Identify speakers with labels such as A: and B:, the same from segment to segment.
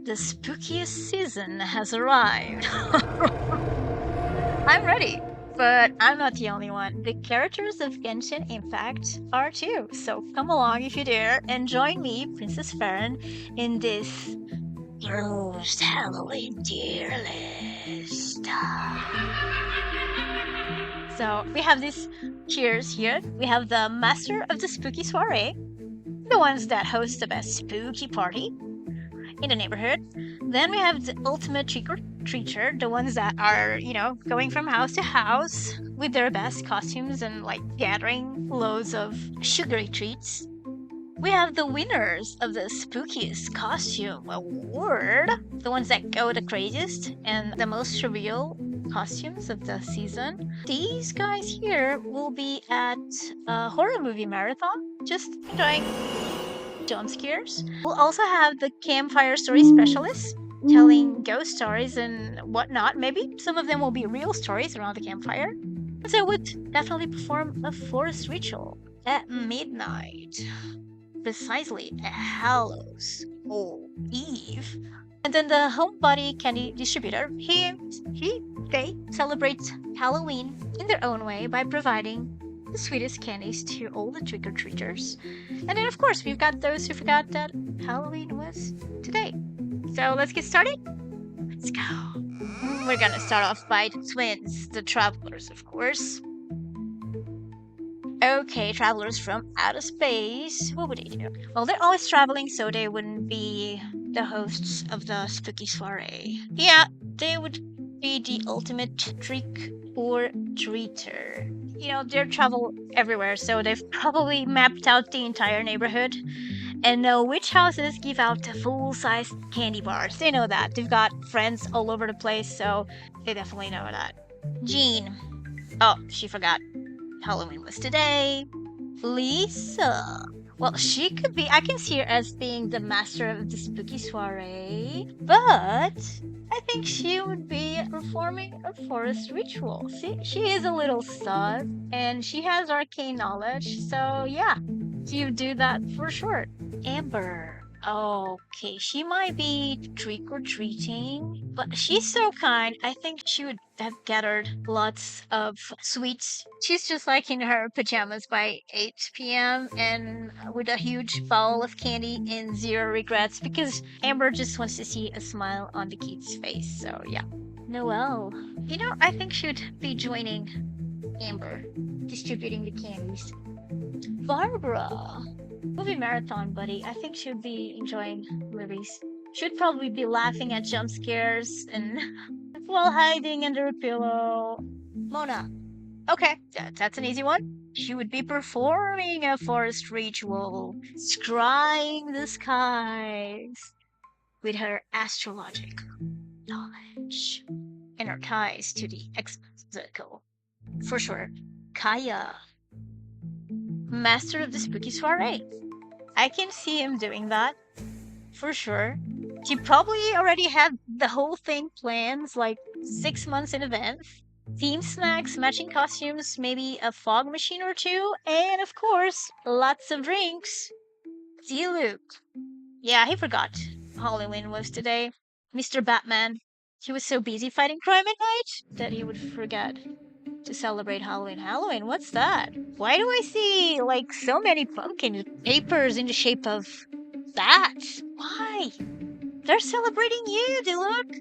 A: The spookiest season has arrived. I'm ready, but I'm not the only one. The characters of Genshin Impact are too. So come along if you dare and join me, Princess Farron, in this Closed Halloween tier list. So we have these tiers here. We have the Master of the Spooky Soirée, the ones that host the best spooky party in the neighborhood. Then we have the ultimate trick-or-treater, the ones that are, going from house to house with their best costumes and gathering loads of sugary treats. We have the winners of the spookiest costume award, the ones that go the craziest and the most surreal costumes of the season. These guys here will be at a horror movie marathon, just enjoying jump scares. We'll also have the campfire story specialists telling ghost stories and whatnot. Maybe some of them will be real stories around the campfire. So would definitely perform a forest ritual at midnight, precisely at Hallows Eve. And then the homebody candy distributor, they celebrate Halloween in their own way by providing the sweetest candies to all the trick-or-treaters. And then of course we've got those who forgot that Halloween was today. So let's get started. Let's go. We're gonna start off by the twins, the travelers, of course. Okay, travelers from outer space. What would they do? Well, they're always traveling, so they wouldn't be the hosts of the Spooky Soirée. Yeah, they would be the ultimate trick-or-treater. They travel everywhere, so they've probably mapped out the entire neighborhood and know which houses give out the full-size candy bars. They know that. They've got friends all over the place, so they definitely know that. Jean. Oh, she forgot. Halloween was today. Lisa. Well, she could be, I can see her as being the master of the Spooky Soirée, but I think she would be performing a forest ritual. See, she is a little sus, and she has arcane knowledge, so yeah, she would do that for sure. Amber. Okay, she might be trick-or-treating, but she's so kind. I think she would have gathered lots of sweets. She's just like in her pajamas by 8 p.m. and with a huge bowl of candy and zero regrets because Amber just wants to see a smile on the kid's face. So yeah. Noelle. I think she would be joining Amber, distributing the candies. Barbara. Movie marathon buddy. I think she'd be enjoying movies. She'd probably be laughing at jump scares and while hiding under a pillow. Mona. Okay, that's an easy one. She would be performing a forest ritual, scrying the skies with her astrological knowledge and her ties to the exotical. For sure. Kaya. Master of the Spooky Soirée. I can see him doing that, for sure. He probably already had the whole thing planned 6 months in advance. Theme snacks, matching costumes, maybe a fog machine or two, and of course, lots of drinks. Luke. Yeah, he forgot Halloween was today. Mr. Batman. He was so busy fighting crime at night that he would forget to celebrate Halloween. Halloween, what's that? Why do I see so many pumpkin papers in the shape of bats? Why? They're celebrating you, Diluc.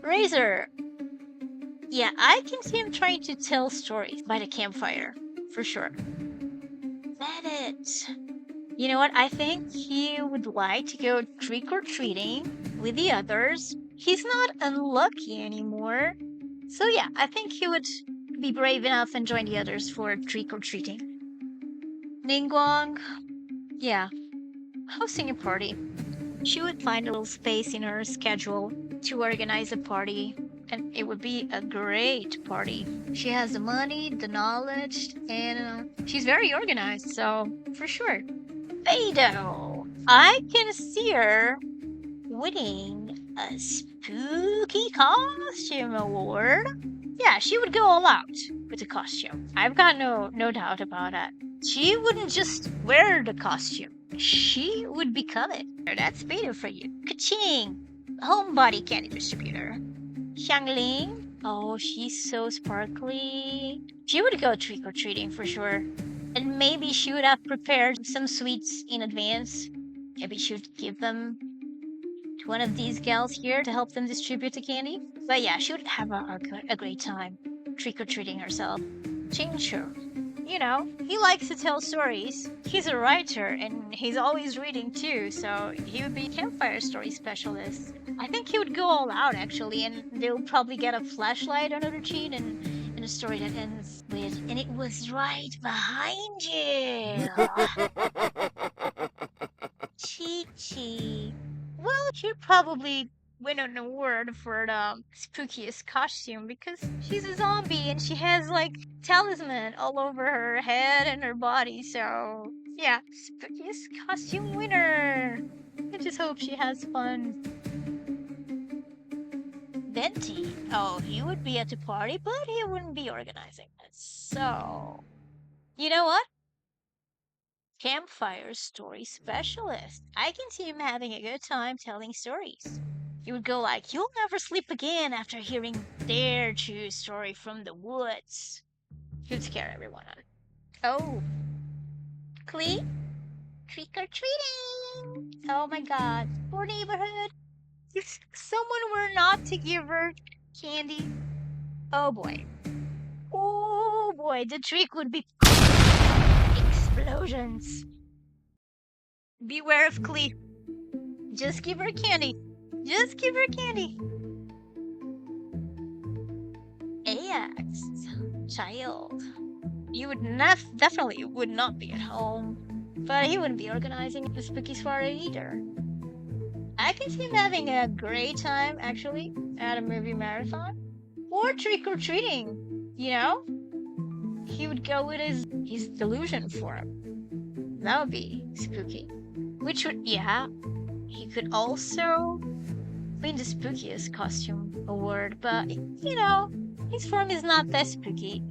A: Razor. Yeah, I can see him trying to tell stories by the campfire, for sure. Bennett. You know what? I think he would like to go trick-or-treating with the others. He's not unlucky anymore. So yeah, I think he would be brave enough and join the others for trick-or-treating. Ningguang, yeah, hosting a party. She would find a little space in her schedule to organize a party, and it would be a great party. She has the money, the knowledge, and she's very organized, so for sure. Beidou, I can see her winning a spooky costume award. Yeah, she would go all out with the costume. I've got no doubt about that. She wouldn't just wear the costume. She would become it. That's beta for you. Kaching! Homebody candy distributor. Xiangling? Oh, she's so sparkly. She would go trick-or-treating for sure. And maybe she would have prepared some sweets in advance. Maybe she would give them to one of these gals here to help them distribute the candy. But yeah, she would have a great time trick-or-treating herself. Chinchu. You know, he likes to tell stories. He's a writer and he's always reading too, so he would be a campfire story specialist. I think he would go all out actually, and they'll probably get a flashlight under the chin and a story that ends with, and it was right behind you. Chi Chi. Well, she'd probably win an award for the spookiest costume because she's a zombie and she has like talisman all over her head and her body. So yeah, spookiest costume winner. I just hope she has fun. Venti. Oh, he would be at the party, but he wouldn't be organizing it. So, you know what? Campfire story specialist. I can see him having a good time telling stories. He would go like, "You'll never sleep again after hearing their true story from the woods." He would scare everyone out. Oh, Clee? Trick or treating! Oh my god. Poor neighborhood. If someone were not to give her candy, oh boy. Oh boy, the trick would be explosions. Beware of Clee. Just give her candy. Just give her candy. Ajax, child. You would definitely would not be at home, but he wouldn't be organizing the Spooky Soirée either. I can see him having a great time actually at a movie marathon or trick or treating. You know, he would go with his delusion for him. That would be spooky. Which would he could also win the spookiest costume award, but you know, his form is not that spooky.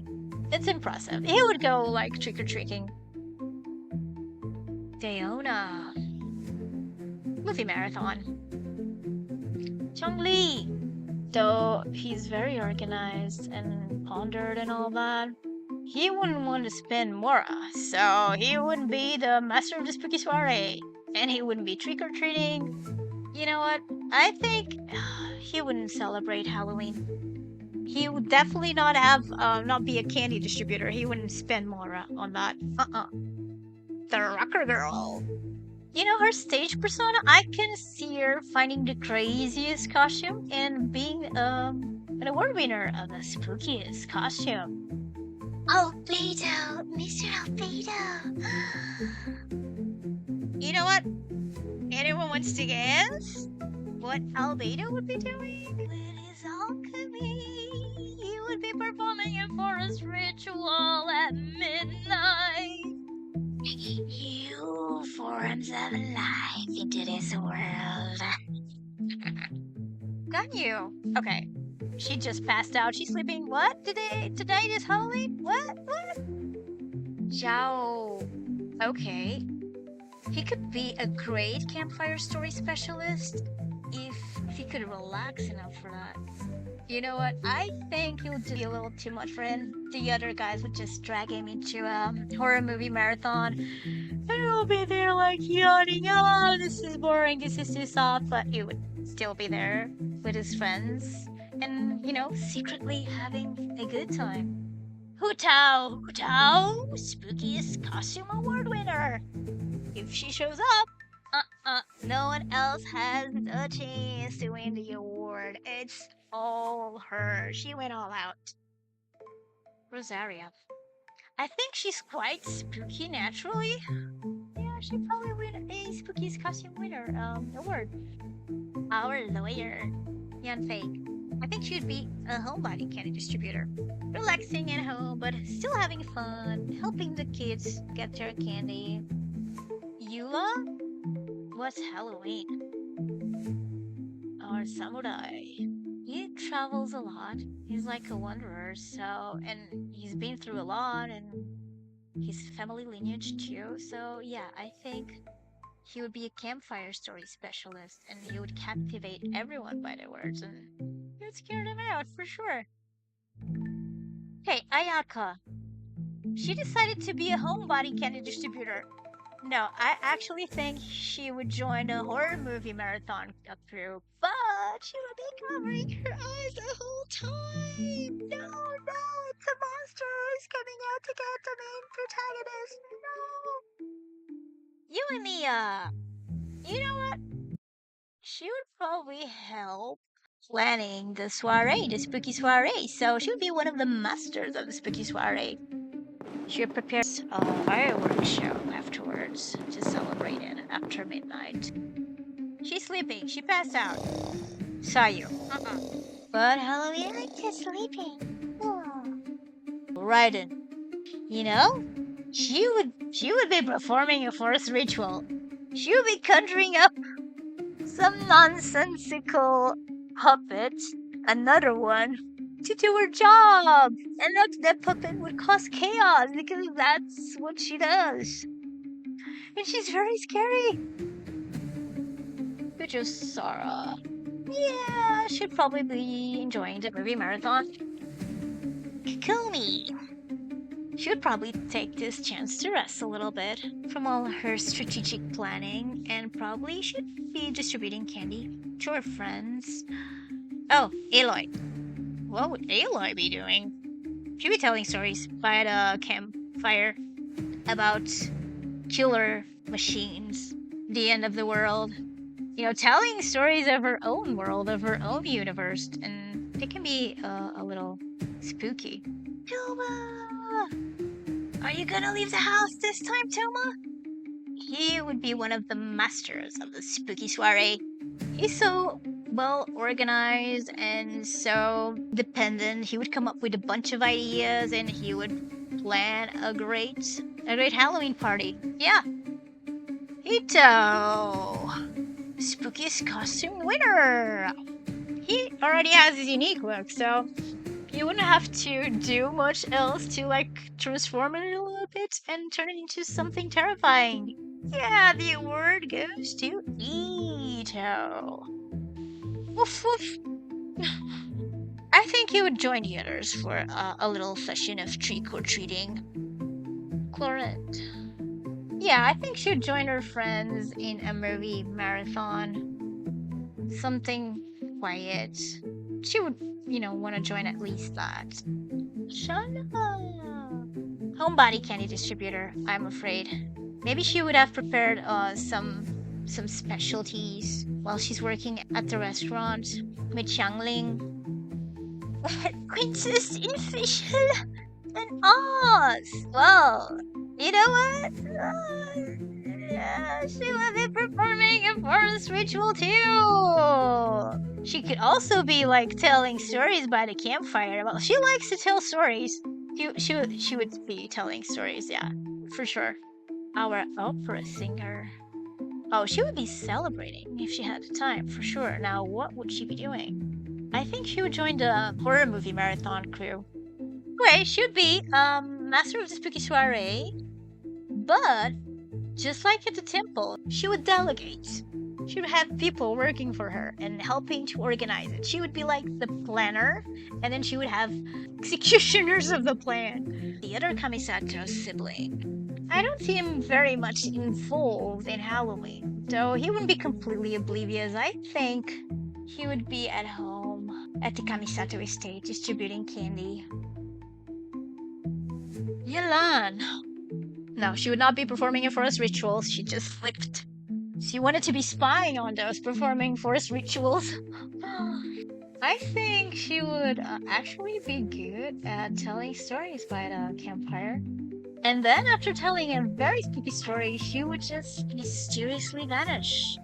A: It's impressive. He would go like trick or treating. Dayona. Movie marathon. Chongli. Though he's very organized and pondered and all that, he wouldn't want to spend Mora, so he wouldn't be the master of the spooky soiree, and he wouldn't be trick or treating. You know what? I think he wouldn't celebrate Halloween. He would definitely not be a candy distributor. He wouldn't spend more on that. The rocker girl. You know, her stage persona, I can see her finding the craziest costume and being an award winner of the spookiest costume. Albedo, Mr. Albedo. You know what? Anyone wants to guess what Albedo would be doing? With his alchemy, he would be performing a forest ritual at midnight. New forms of life into this world. Got you. Okay. She just passed out. She's sleeping. What? Today is Halloween? What? Zhao. Okay. He could be a great campfire story specialist if he could relax enough for that. You know what? I think it would be a little too much for him. The other guys would just drag him into a horror movie marathon. And he'll be there like yawning, "Oh, this is boring, this is too soft," but he would still be there with his friends and, you know, secretly having a good time. Hu Tao, spookiest costume award winner. If she shows up, no one else has a chance to win the award. It's all her. She went all out. Rosaria. I think she's quite spooky naturally. Yeah, she probably win a spookiest costume winner award. Our lawyer, Yan Fake. I think she'd be a homebody candy distributor. Relaxing at home, but still having fun, helping the kids get their candy. Yula? What's Halloween? Our samurai. He travels a lot. He's like a wanderer, and he's been through a lot, and his family lineage too. So yeah, I think he would be a campfire story specialist and he would captivate everyone by the words and it would scare them out for sure. Hey, Ayaka. She decided to be a homebody candy distributor. No, I actually think she would join a horror movie marathon crew, but she would be covering her eyes the whole time. No, no, it's a monster. It's coming out to get the main protagonist. No. You and Mia. You know what? She would probably help planning the soiree, the spooky soiree. So she would be one of the masters of the spooky soiree. She would prepare a fireworks show afterwards to celebrate it after midnight. She's sleeping. She passed out. Saw you. But Halloween like just sleeping. Oh. Raiden. You know, she would be performing a forced ritual. She would be conjuring up some nonsensical puppet, another one, to do her job. And that puppet would cause chaos because that's what she does. And she's very scary. But just Sarah. Yeah, she'd probably be enjoying the movie marathon. Kakumi. She would probably take this chance to rest a little bit from all her strategic planning and probably should be distributing candy to her friends. Oh, Aloy. What would Aloy be doing? She'd be telling stories by the campfire about killer machines, the end of the world. You know, telling stories of her own world, of her own universe, and it can be a little spooky. Toma! Are you gonna leave the house this time, Toma? He would be one of the masters of the spooky soiree. He's so well organized and so dependent. He would come up with a bunch of ideas and he would plan a great Halloween party. Yeah. Ito! Spookiest costume winner! He already has his unique look, so you wouldn't have to do much else to transform it a little bit and turn it into something terrifying. Yeah, the award goes to Ito. Woof woof. I think he would join the others for a little session of trick-or-treating. Clorette. Yeah, I think she'd join her friends in a movie marathon. Something quiet. She would, want to join at least that. Shut up. Homebody candy distributor, I'm afraid. Maybe she would have prepared some specialties while she's working at the restaurant with Xiangling. Princess Official and Oz. Well, you know what? Yeah, she would be performing a forest ritual too. She could also be telling stories by the campfire. Well, she likes to tell stories. She would be telling stories, yeah, for sure. Our opera singer. Oh, she would be celebrating if she had the time, for sure. Now, what would she be doing? I think she would join the horror movie marathon crew. Anyway, she would be master of the spooky soiree, but just like at the temple, she would delegate. She would have people working for her and helping to organize it. She would be like the planner, and then she would have executioners of the plan. The other Kamisato sibling. I don't see him very much involved in Halloween, though he wouldn't be completely oblivious. I think he would be at home at the Kamisato estate distributing candy. Yelan. No, she would not be performing a forest ritual. She just slipped. She wanted to be spying on those performing forest rituals. I think she would actually be good at telling stories by the campfire. And then after telling a very spooky story, she would just mysteriously vanish.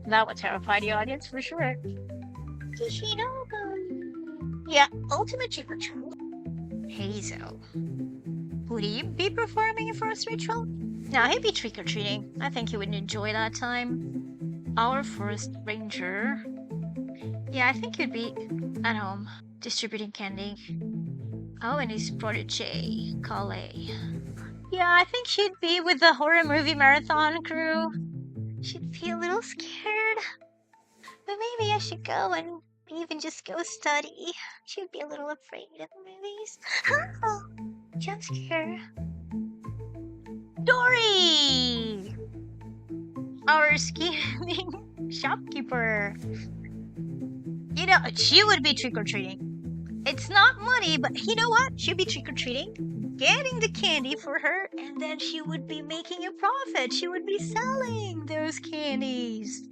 A: That would terrify the audience for sure. Yeah, ultimate trick-or-treat. Hazel. Would he be performing a forest ritual? No, he'd be trick-or-treating. I think he would enjoy that time. Our forest ranger. Yeah, I think he'd be at home, distributing candy. Oh, and his protege, Kale. Yeah, I think she'd be with the horror movie marathon crew. She'd be a little scared. But maybe I should go and even just go study. She'd be a little afraid of movies. Oh, jump scare. Dory! Our scheming shopkeeper. You know, she would be trick-or-treating. It's not money, but you know what? She'd be trick-or-treating, getting the candy for her, and then she would be making a profit. She would be selling those candies.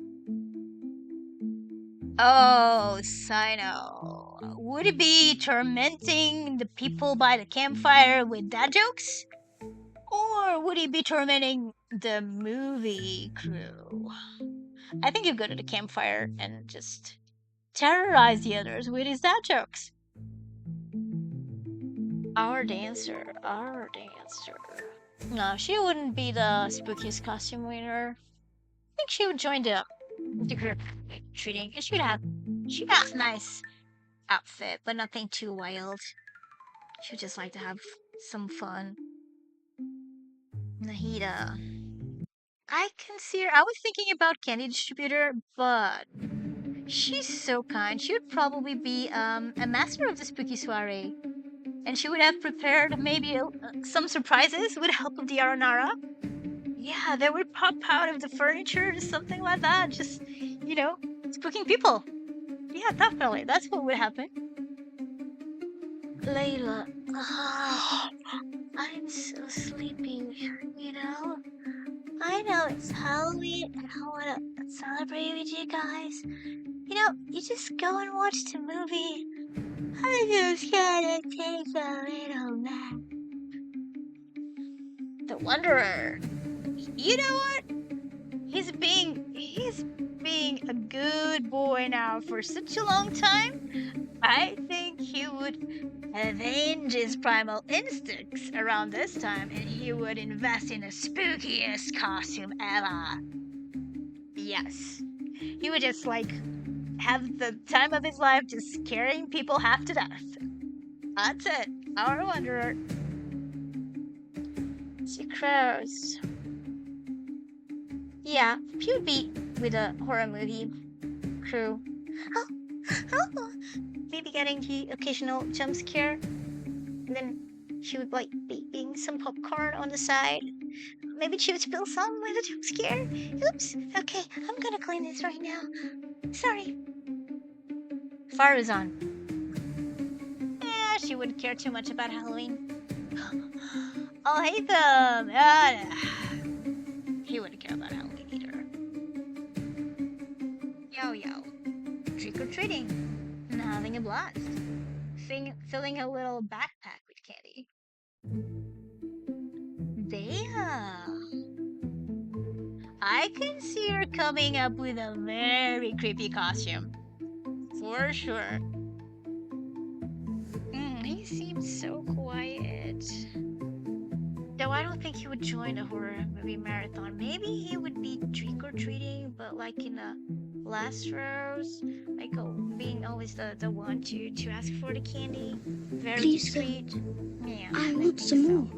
A: Oh, Sino. Would it be tormenting the people by the campfire with dad jokes? Or would he be tormenting the movie crew? I think you go to the campfire and just terrorize the others with his dad jokes. Our dancer. No, she wouldn't be the spookiest costume winner. I think she would join the group treating. And she'd have a nice outfit, but nothing too wild. She would just like to have some fun. Nahida. I can see her. I was thinking about candy distributor, but she's so kind. She would probably be a master of the Spooky Soirée. And she would have prepared maybe some surprises with the help of the Aranara. Yeah, they would pop out of the furniture or something like that. Just, spooking people. Yeah, definitely. That's what would happen. Layla. I'm so sleepy, I know it's Halloween and I want to celebrate with you guys. You just go and watch the movie. I just gotta take a little nap. The Wanderer. You know what? He's being a good boy now for such a long time. I think he would avenge his primal instincts around this time and he would invest in the spookiest costume ever. Yes. He would just have the time of his life just scaring people half to death. That's it. Our Wanderer. She crows. Yeah, he would be with a horror movie crew. Oh, maybe getting the occasional jump scare. And then she would be eating some popcorn on the side. Maybe she would spill some with a jump scare. Oops. Okay, I'm gonna clean this right now. Sorry. Farron. Yeah, she wouldn't care too much about Halloween. I'll hate them. He wouldn't care about Halloween either. Yo. Trick-or-treating. And having a blast. Filling a little backpack with candy. I can see her coming up with a very creepy costume. For sure. He seems so quiet. Though I don't think he would join a horror movie marathon. Maybe he would be trick-or-treating, but in the last rows, being always the one to ask for the candy. Very
B: Please,
A: discreet. Yeah,
B: I want some more.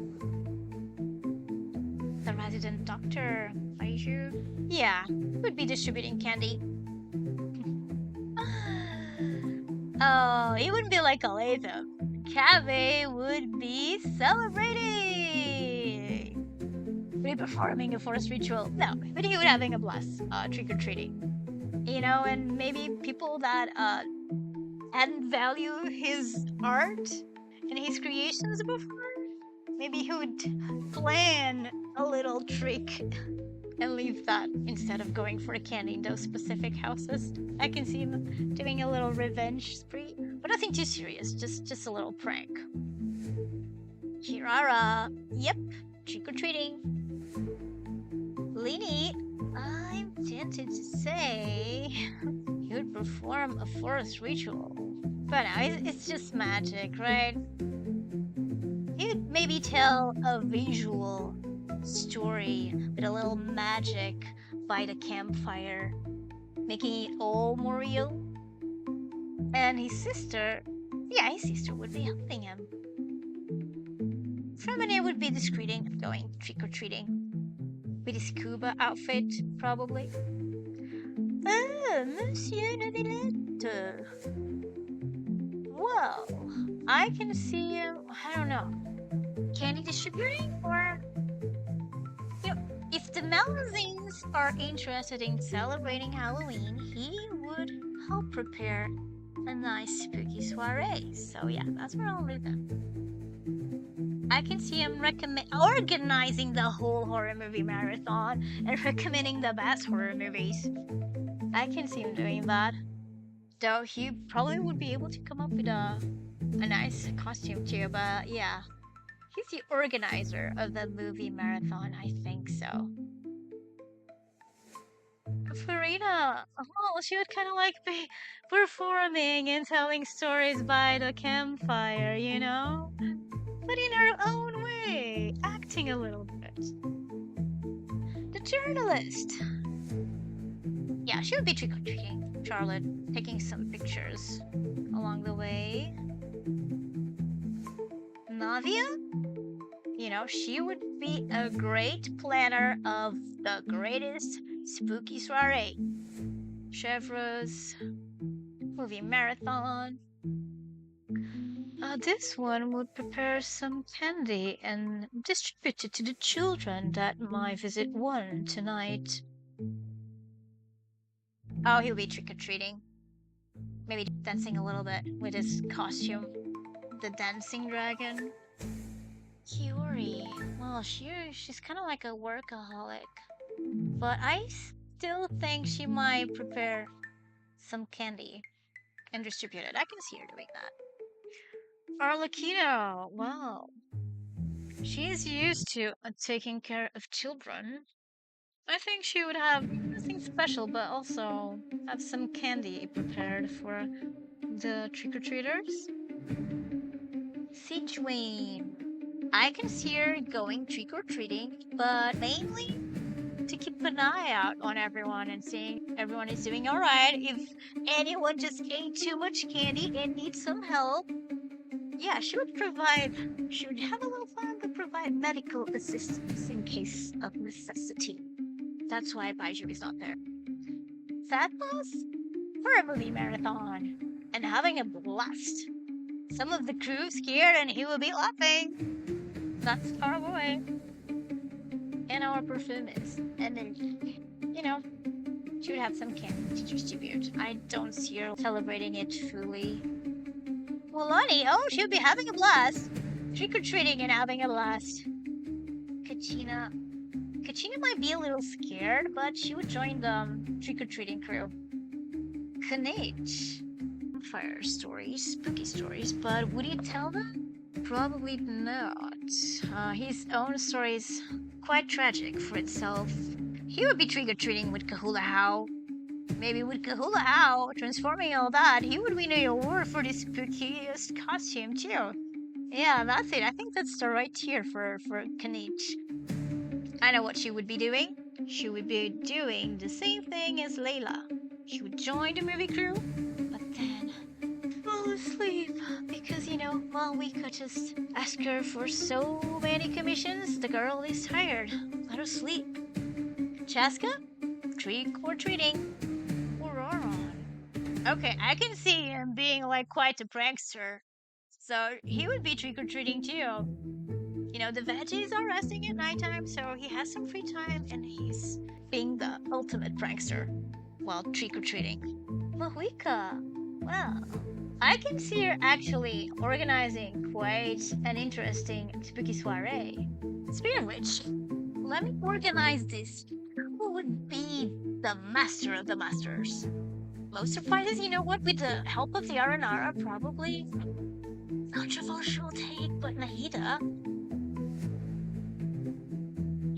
A: The resident doctor, Aiju. Yeah, would be distributing candy. Oh, he wouldn't be like a Latham. Cave would be celebrating. Would he performing a forest ritual? No, but he would having a blast, trick-or-treating. And maybe people that hadn't valued his art and his creations before, maybe he would plan a little trick and leave that instead of going for the candy in those specific houses. I can see him doing a little revenge spree, but nothing too serious, just a little prank. Kirara, yep, trick-or-treating. Lini, I'm tempted to say he would perform a forest ritual. But no, it's just magic, right? He would maybe tell a visual story with a little magic by the campfire, making it all more real. And his sister would be helping him. Feminine would be discreeting, going trick-or-treating. With his scuba outfit, probably. Oh, Monsieur la Villette. Well, I can see him, I don't know, candy distributing? Or, you know, if the magazines are interested in celebrating Halloween, he would help prepare a nice spooky soiree. So yeah, that's where I'll leave them. I can see him organizing the whole horror movie marathon and recommending the best horror movies. I can see him doing that. Though he probably would be able to come up with a nice costume too, but yeah. He's the organizer of the movie marathon, I think so. Farina, oh, she would kind of like be performing and telling stories by the campfire, you know? But in her own way, acting a little bit. The journalist. Yeah, she would be trick-or-treating, Charlotte, taking some pictures along the way. Navia? You know, she would be a great planner of the greatest spooky soiree. Chevreuse, movie marathon. This one would prepare some candy and distribute it to the children that might visit one tonight. Oh, he'll be trick-or-treating. Maybe dancing a little bit with his costume. The dancing dragon. Kiori. Well, she's kind of like a workaholic. But I still think she might prepare some candy and distribute it. I can see her doing that. Arlecchino. Wow. She's used to taking care of children. I think she would have nothing special, but also have some candy prepared for the trick-or-treaters. Sichuan. I can see her going trick-or-treating, but mainly to keep an eye out on everyone and seeing everyone is doing alright. If anyone just ate too much candy and needs some help, yeah, she would have a little fun, but provide medical assistance in case of necessity. That's why Baiju is not there. Fat Boss? For a movie marathon. And having a blast. Some of the crew scared and he will be laughing. That's our boy. And our perfumist. And then, you know, she would have some candy to distribute. I don't see her celebrating it fully. Mulani, oh, she would be having a blast. Trick-or-treating and having a blast. Kachina might be a little scared, but she would join the trick-or-treating crew. Kanich. Fire stories, spooky stories, but would he tell them? Probably not. His own story is quite tragic for itself. He would be trick-or-treating with Kahula How. Maybe with Kahula How, transforming all that, he would win an award for the spookiest costume too. Yeah, that's it. I think that's the right tier for Kanich. I know what she would be doing. She would be doing the same thing as Layla. She would join the movie crew, but then fall asleep. Because, you know, while we could just ask her for so many commissions, the girl is tired. Let her sleep. Chaska? Trick-or-treating. Auroron. Okay, I can see him being like quite a prankster. So he would be trick-or-treating too. You know, the veggies are resting at nighttime, so he has some free time and he's being the ultimate prankster while trick-or-treating. Mahuika! Well, I can see her actually organizing quite an interesting spooky soiree. Speaking of which, let me organize this. Who would be the master of the masters? Most surprises, you know what, with the help of the Aranara, probably. Controversial take, but Nahida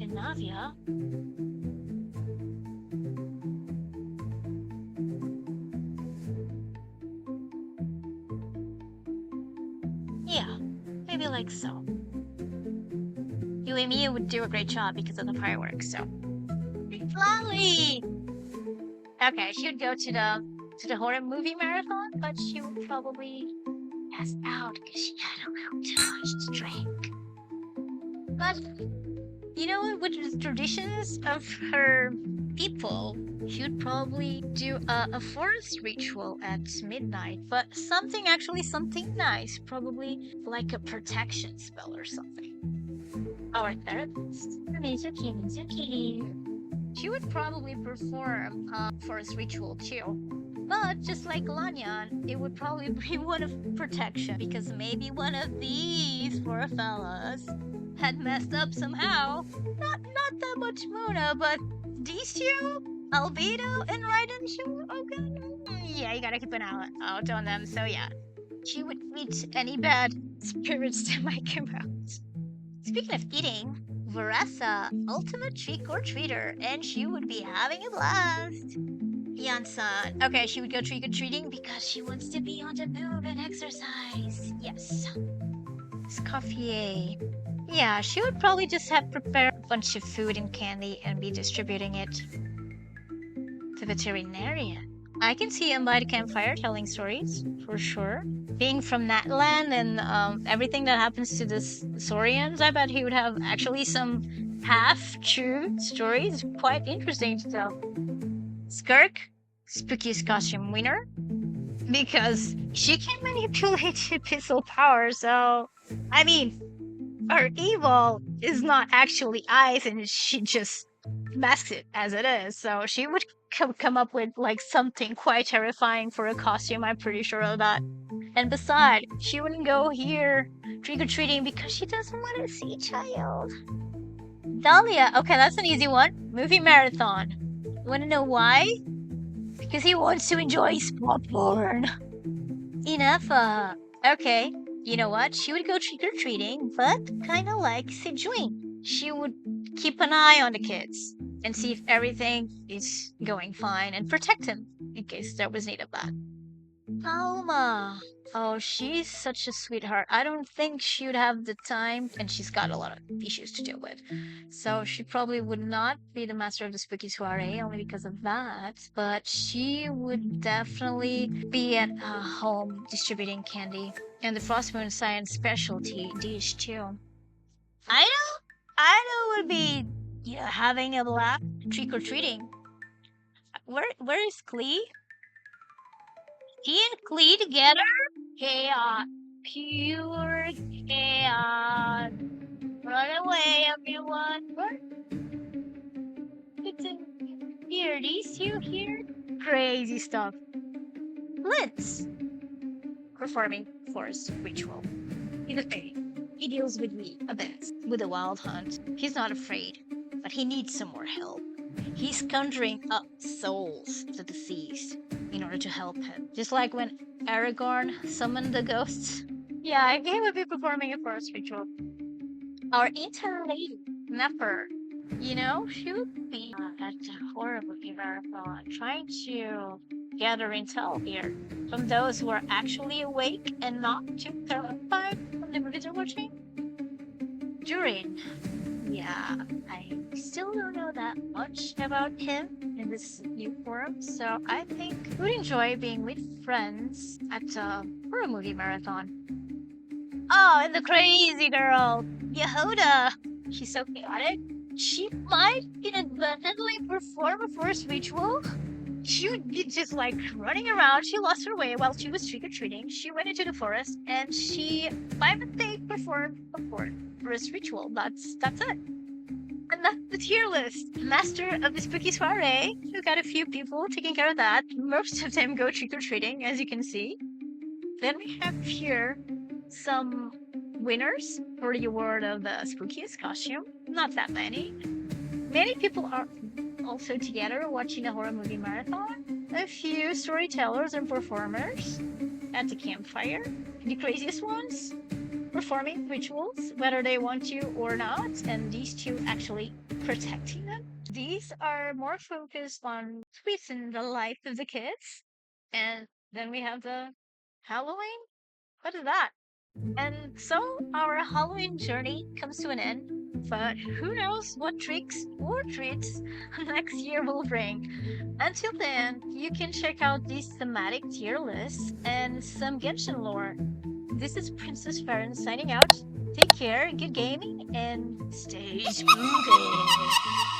A: and Navia. Yeah, maybe like so. Yuemiya would do a great job because of the fireworks, so. Lolly! Okay, she would go to the horror movie marathon, but she would probably pass out because she had a little too much to drink. But you know, with the traditions of her people, she would probably do a forest ritual at midnight, but something nice, probably like a protection spell or something. Our therapist, Mizuki, she would probably perform a forest ritual too. But just like Lanyan, it would probably be one of protection because maybe one of these four fellas had messed up somehow. Not that much Mona, but these two, Albedo and Raiden, oh god, yeah, you gotta keep an eye out on them. So yeah, she would eat any bad spirits that might come out. Speaking of eating, Varessa, ultimate trick-or-treater, and she would be having a blast. Yan-san. Okay, she would go trick-or-treating because she wants to be on the move and exercise. Yes. Scoffier. Yeah, she would probably just have prepared a bunch of food and candy and be distributing it to veterinarian. I can see him by the campfire telling stories, for sure. Being from that land and everything that happens to the Saurians, I bet he would have actually some half-true stories. Quite interesting to tell. Skirk, Spooky's costume winner, because she can manipulate epistle power, so I mean, her evil is not actually ice and she just masks it as it is, so she would come up with like something quite terrifying for a costume, I'm pretty sure of that. And besides, she wouldn't go here trick-or-treating because she doesn't want to see child. Dahlia, okay, that's an easy one. Movie marathon. Wanna know why? Because he wants to enjoy popcorn. Enough, okay. You know what? She would go trick-or-treating, but kinda like Sijuin. She would keep an eye on the kids and see if everything is going fine and protect him in case there was need of that. Palma. Oh, she's such a sweetheart. I don't think she would have the time, and she's got a lot of issues to deal with. So she probably would not be the master of the Spooky Soirée only because of that. But she would definitely be at home distributing candy and the Frost Moon Science specialty dish too. I would be, having a blast trick or treating. Where is Klee? He and Klee together? Chaos. Pure chaos. Run away, everyone. What? It's in here. These two here? Crazy stuff. Blitz. Performing forest ritual. He's a fae. He deals with me a bit. With the wild hunt. He's not afraid, but he needs some more help. He's conjuring up souls of the deceased in order to help him. Just like when Aragorn summoned the ghosts. Yeah, he would be performing a forest ritual. Our intern lady, Nepper, she would be at the horror movie marathon trying to gather intel here from those who are actually awake and not too terrified from the movies they're watching. Durin. Yeah, I still don't know that much about him in this new forum, so I think we would enjoy being with friends at a horror movie marathon. Oh, and the crazy girl, Yehuda. She's so chaotic. She might inadvertently perform a forest ritual. She would be just like running around. She lost her way while she was trick-or-treating. She went into the forest and she, by mistake, performed a forest ritual. That's it. And that's the tier list. Master of the Spooky Soirée. We've got a few people taking care of that. Most of them go trick-or-treating, as you can see. Then we have here some winners for the award of the spookiest costume. Not that many. Many people are also together watching a horror movie marathon. A few storytellers and performers at the campfire. The craziest ones performing rituals, whether they want to or not, and these two actually protecting them. These are more focused on sweeten the life of the kids. And then we have the Halloween. What is that? And so our Halloween journey comes to an end, but who knows what tricks or treats next year will bring. Until then, you can check out these thematic tier lists and some Genshin lore. This is Princess Farron signing out. Take care, good gaming, and stay spooky.